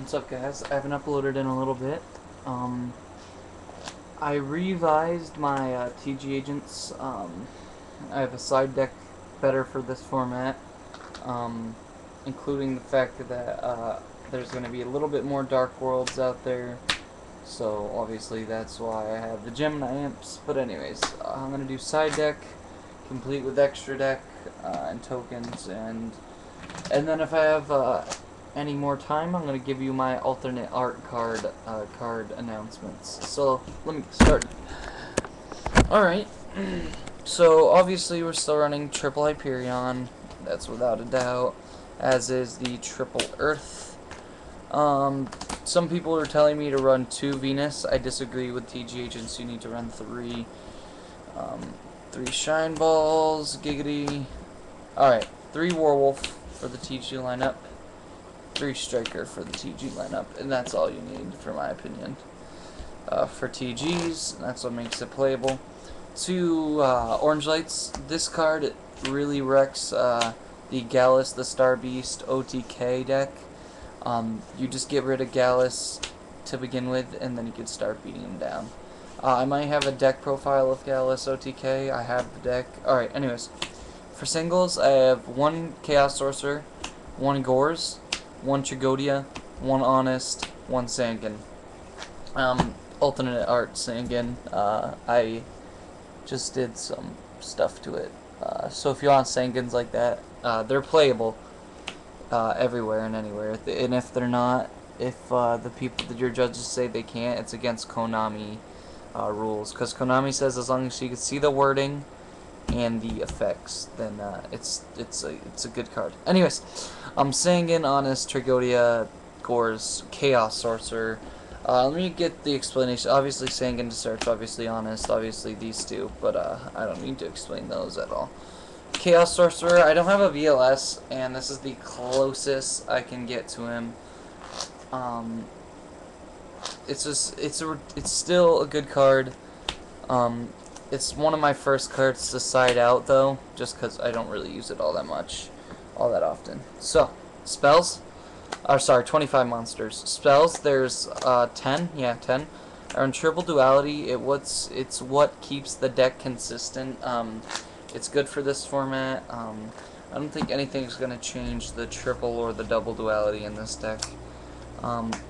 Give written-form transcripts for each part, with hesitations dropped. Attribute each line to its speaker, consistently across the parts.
Speaker 1: What's up, guys? I haven't uploaded in a little bit. I revised my T.G Agents. I have a side deck better for this format, including the fact that there's going to be a little bit more Dark Worlds out there. So obviously that's why I have the Gemini amps. But anyways, I'm going to do side deck, complete with extra deck and tokens, and then if I have any more time, I'm going to give you my alternate art card announcements. So let me start. Alright, so obviously we're still running Triple Hyperion, that's without a doubt, as is the Triple Earth. Some people are telling me to run 2 Venus. I disagree with TG Agents. You need to run 3. 3 Shine Balls, giggity. Alright, 3 Werewolf for the TG lineup, 3 Striker for the TG lineup, and that's all you need, for my opinion. For TGs, that's what makes it playable. 2 Orange Lights. This card really wrecks the Gallus the Star Beast OTK deck. You just get rid of Gallus to begin with, and then you can start beating him down. I might have a deck profile of Gallus OTK. I have the deck. Alright, anyways. For singles, I have 1 Chaos Sorcerer, 1 Gores, 1 Tragodia, 1 Honest, 1 Sangan. Alternate art Sangan. I just did some stuff to it. So if you want Sangans like that, they're playable everywhere and anywhere. And if they're not, if the people that your judges say they can't, it's against Konami rules. Because Konami says as long as you can see the wording and the effects, then it's a good card. Anyways, Sangan, Honest, Tragodia, Gores, Chaos Sorcerer. Let me get the explanation. Obviously Sangan to search, obviously Honest, obviously these two, but I don't need to explain those at all. Chaos Sorcerer, I don't have a VLS, and this is the closest I can get to him. It's still a good card. It's one of my first cards to side out, though, just because I don't really use it all that often. So, spells. Sorry, 25 monsters. Spells, there's 10. Yeah, 10. On Triple Duality, it's what keeps the deck consistent. It's good for this format. I don't think anything's going to change the triple or the double duality in this deck.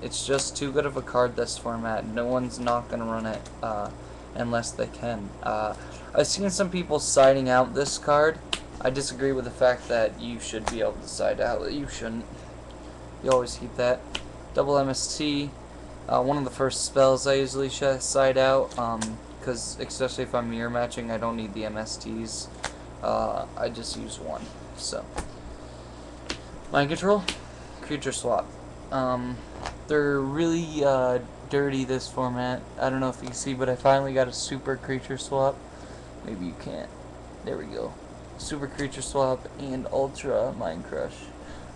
Speaker 1: It's just too good of a card, this format. No one's not going to run it unless they can. I've seen some people siding out this card. I disagree with the fact that you should be able to side out. You shouldn't. You always keep that. Double MST. One of the first spells I usually side out, because especially if I'm mirror matching, I don't need the MSTs. I just use 1. So, Mind Control, Creature Swap. They're really dirty, this format. I don't know if you can see, but I finally got a Super Creature Swap. Maybe you can't. There we go. Super Creature Swap and Ultra Mind Crush.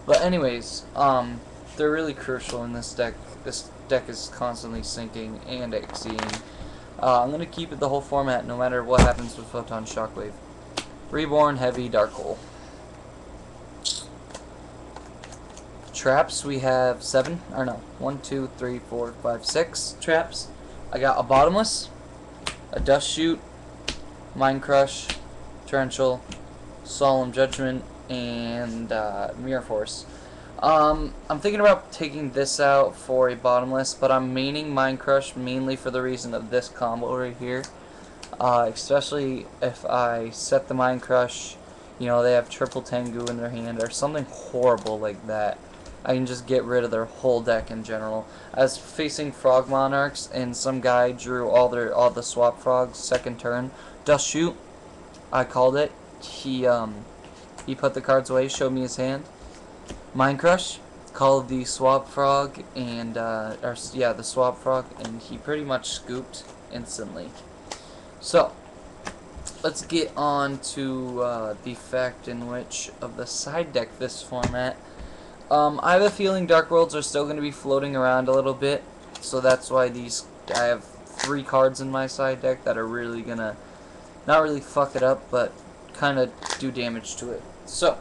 Speaker 1: But anyways, they're really crucial in this deck. This deck is constantly sinking and exceeding. I'm going to keep it the whole format no matter what happens with Photon Shockwave. Reborn, Heavy, Dark Hole. Traps, we have 7, or no, 1, 2, 3, 4, 5, 6 traps. I got a Bottomless, a Dust Shoot, Mind Crush, Torrential, Solemn Judgment, and Mirror Force. I'm thinking about taking this out for a Bottomless, but I'm maining Mind Crush mainly for the reason of this combo right here. Especially if I set the Mind Crush, you know, they have triple Tengu in their hand or something horrible like that. I can just get rid of their whole deck in general. I was facing Frog Monarchs, and some guy drew all the swap frogs second turn. Dust Shoot, I called it. He put the cards away, showed me his hand. Mind Crush, called the swap frog, and the swap frog, and he pretty much scooped instantly. So, let's get on to the fact in which of the side deck this format. I have a feeling Dark Worlds are still going to be floating around a little bit, so that's why I have 3 cards in my side deck that are really going to not really fuck it up, but kind of do damage to it. So,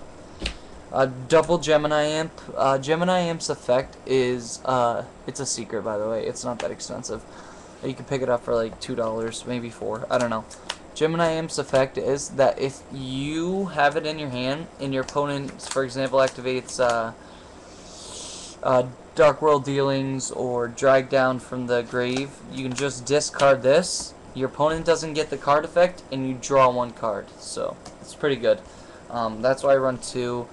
Speaker 1: Double Gemini Imp. Gemini Imp's effect is, it's a secret, by the way. It's not that expensive. You can pick it up for like $2, maybe $4. I don't know. Gemini Imp's effect is that if you have it in your hand and your opponent, for example, activates Dark World Dealings or Drag Down from the Grave, you can just discard this. Your opponent doesn't get the card effect, and you draw one card. So it's pretty good. That's why I run 2.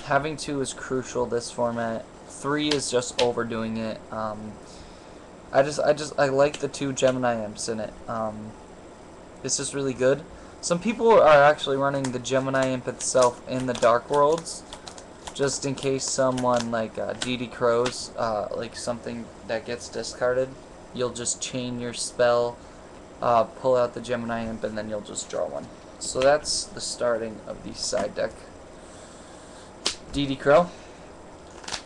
Speaker 1: Having 2 is crucial this format. 3 is just overdoing it. I like the 2 Gemini Imps in it. It's just really good. Some people are actually running the Gemini Imp itself in the Dark Worlds, just in case someone like D.D. Crows, like something that gets discarded. You'll just chain your spell, pull out the Gemini Imp, and then you'll just draw one. So that's the starting of the side deck. D.D. Crow.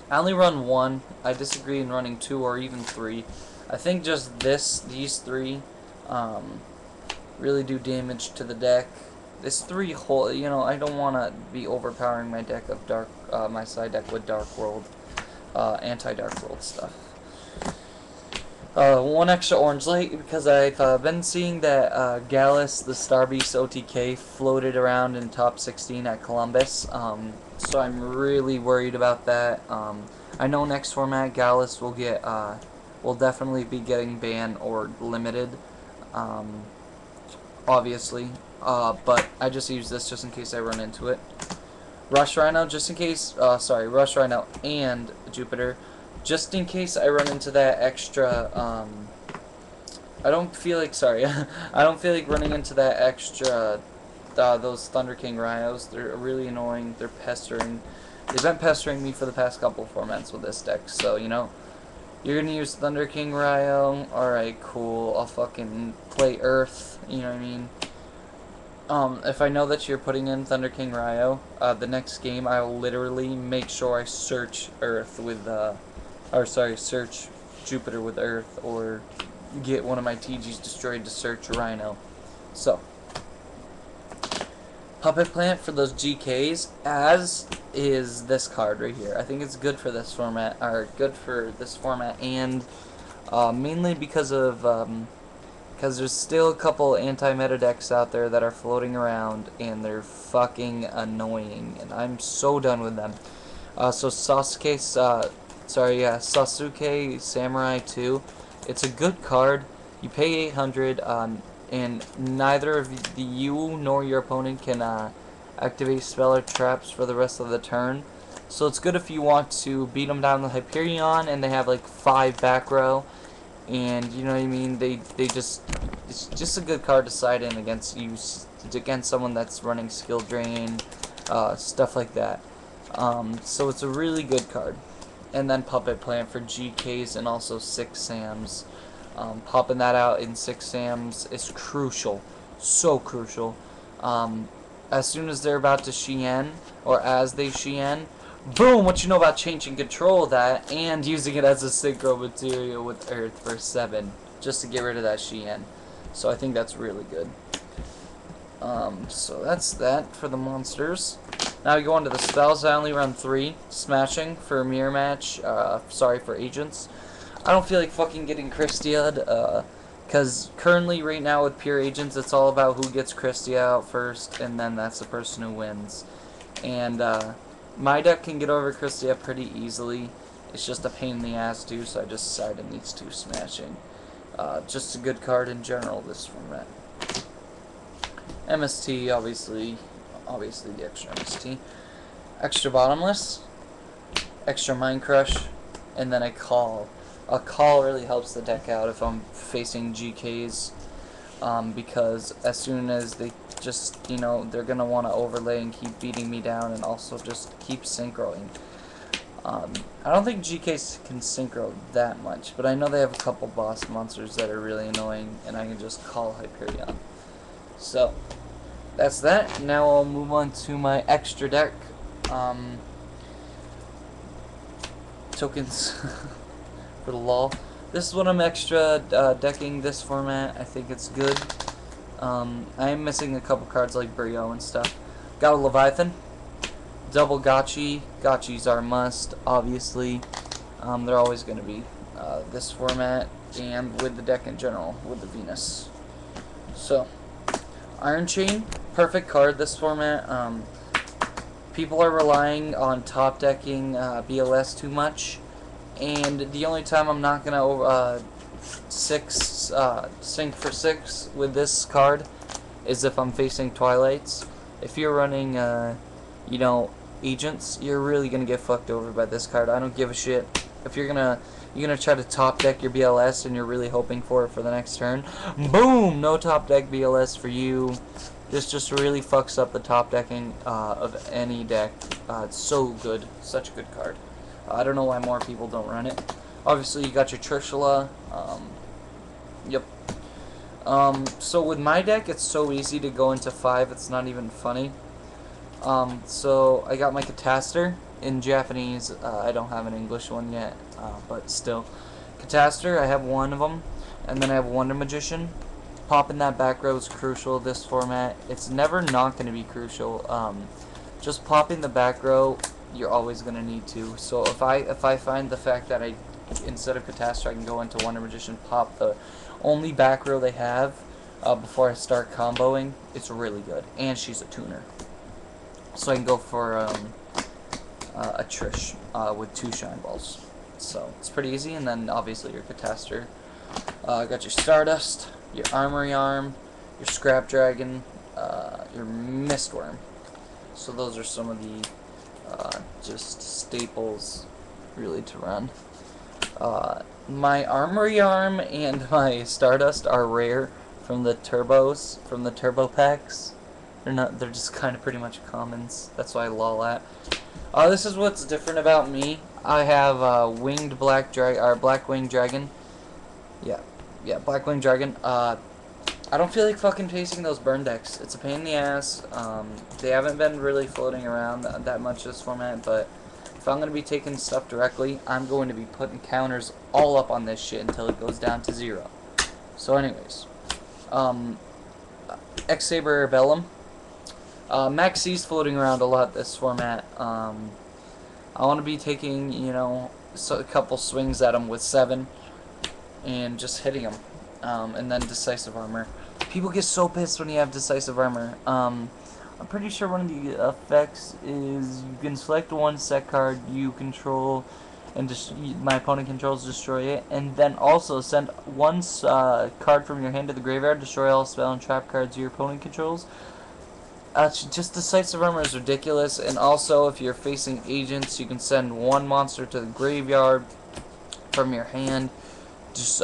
Speaker 1: I only run 1. I disagree in running 2 or even 3. I think just these 3 really do damage to the deck. This 3 whole, you know, I don't want to be overpowering my deck of my side deck with Dark World, anti-Dark World stuff. 1 extra orange light because I've been seeing that Gallus, the Star Beast OTK, floated around in top 16 at Columbus. So I'm really worried about that. I know next format Gallus will definitely be getting banned or limited, obviously. But I just use this just in case I run into it. Rush Rhino, just in case. Rush Rhino and Jupiter, just in case I run into that extra. I don't feel like running into that extra. Those Thunder King Rhinos. They're really annoying. They're pestering. They've been pestering me for the past couple formats with this deck. So you know, you're gonna use Thunder King Rhino. Alright, cool. I'll fucking play Earth. You know what I mean? If I know that you're putting in Thunder King Ryo, the next game I will literally make sure I search Earth with, search Jupiter with Earth, or get one of my TGs destroyed to search Rhino. So, Puppet Plant for those GKs, as is this card right here. I think it's good for this format, and mainly because there's still a couple anti-meta decks out there that are floating around, and they're fucking annoying, and I'm so done with them. So Sasuke Samurai 2, it's a good card. You pay 800, and neither of you nor your opponent can activate spell or traps for the rest of the turn. So it's good if you want to beat them down with Hyperion, and they have like 5 back row. And you know what I mean, it's just a good card to side in against someone that's running skill drain, stuff like that. So it's a really good card. And then Puppet Plant for GKs and also 6 Sams. Popping that out in 6 Sams is crucial, so crucial. As soon as they're about to Shien, or as they Shien, boom, what you know about changing control of that and using it as a synchro material with Earth for 7, just to get rid of that Shien. So I think that's really good. So that's that for the monsters. Now we go on to the spells. I only run 3. Smashing for Mirror Match, for Agents. I don't feel like fucking getting Christia'd, because currently right now with pure Agents, it's all about who gets Christia out first, and then that's the person who wins. And my deck can get over Christia pretty easily. It's just a pain in the ass too, so I just side in these 2 Smashing. Just a good card in general, this format. MST, obviously the extra MST. Extra Bottomless, extra Mind Crush, and then a Call. A Call really helps the deck out if I'm facing GKs, because as soon as they just, you know, they're going to want to overlay and keep beating me down, and also just keep synchroing. I don't think GKs can synchro that much, but I know they have a couple boss monsters that are really annoying, and I can just call Hyperion. So, that's that. Now I'll move on to my extra deck. Tokens for the law. This is what I'm extra decking this format. I think it's good. I am missing a couple cards like Brio and stuff. Got a Leviathan. Double Gotchi. Gotchis are a must, obviously. They're always going to be this format and with the deck in general, with the Venus. So, Iron Chain, perfect card this format. People are relying on top decking BLS too much, and the only time I'm not going to sink for 6 with this card is if I'm facing Twilights. If you're running, you know, Agents, you're really gonna get fucked over by this card. I don't give a shit. If you're gonna try to top deck your BLS and you're really hoping for it for the next turn, boom, no top deck BLS for you. This just really fucks up the top decking of any deck. It's so good, such a good card. I don't know why more people don't run it. Obviously, you got your Trishula. Yep. So with my deck, it's so easy to go into 5. It's not even funny. So I got my Cataster in Japanese. I don't have an English one yet, but still. Cataster, I have one of them, and then I have Wonder Magician. Popping that back row is crucial this format. It's never not going to be crucial. Just popping the back row, you're always going to need to. So if I find the fact that instead of Cataster, I can go into Wonder Magician, pop the only back row they have before I start comboing, it's really good. And she's a tuner. So I can go for a Trish with 2 Shine Balls. So it's pretty easy, and then obviously your Cataster. Got your Stardust, your Armory Arm, your Scrap Dragon, your Mistworm. So those are some of the just staples really to run. My Armory Arm and my Stardust are rare from the turbos, from the turbo packs. They're just kind of pretty much commons. That's why I lol at. This is what's different about me. I have winged black winged dragon. Yeah, black winged dragon. I don't feel like fucking facing those burn decks. It's a pain in the ass. They haven't been really floating around that much this format, but if I'm going to be taking stuff directly, I'm going to be putting counters all up on this shit until it goes down to 0. So anyways, X-Saber Bellum. Max C's floating around a lot this format. I want to be taking, you know, a couple swings at them with 7 and just hitting them. And then Decisive Armor. People get so pissed when you have Decisive Armor. I'm pretty sure one of the effects is you can select one set card you control and my opponent controls, destroy it, and then also send one card from your hand to the graveyard, destroy all spell and trap cards your opponent controls. Just Decisive Armor is ridiculous, and also if you're facing Agents, you can send one monster to the graveyard from your hand. Just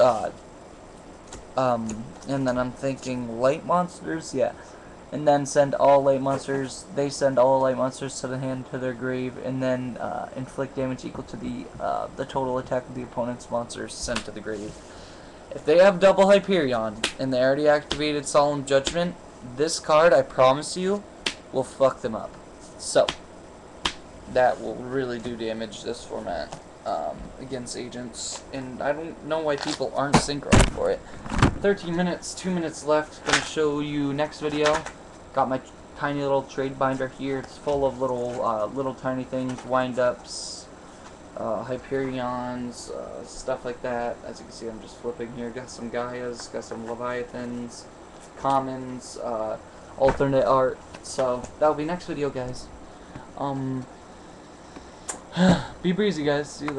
Speaker 1: and then I'm thinking light monsters, yeah. And then send all light monsters. They send all light monsters to the hand to their grave, and then inflict damage equal to the total attack of the opponent's monsters sent to the grave. If they have double Hyperion and they already activated Solemn Judgment, this card, I promise you, will fuck them up. So that will really do damage this format against Agents, and I don't know why people aren't synchronized for it. 13 minutes, 2 minutes left. Gonna show you next video. Got my tiny little trade binder here. It's full of little tiny things, wind-ups, Hyperions, stuff like that. As you can see, I'm just flipping here. Got some Gaias, got some Leviathans, commons, alternate art. So that'll be next video, guys. Be breezy, guys. See you later.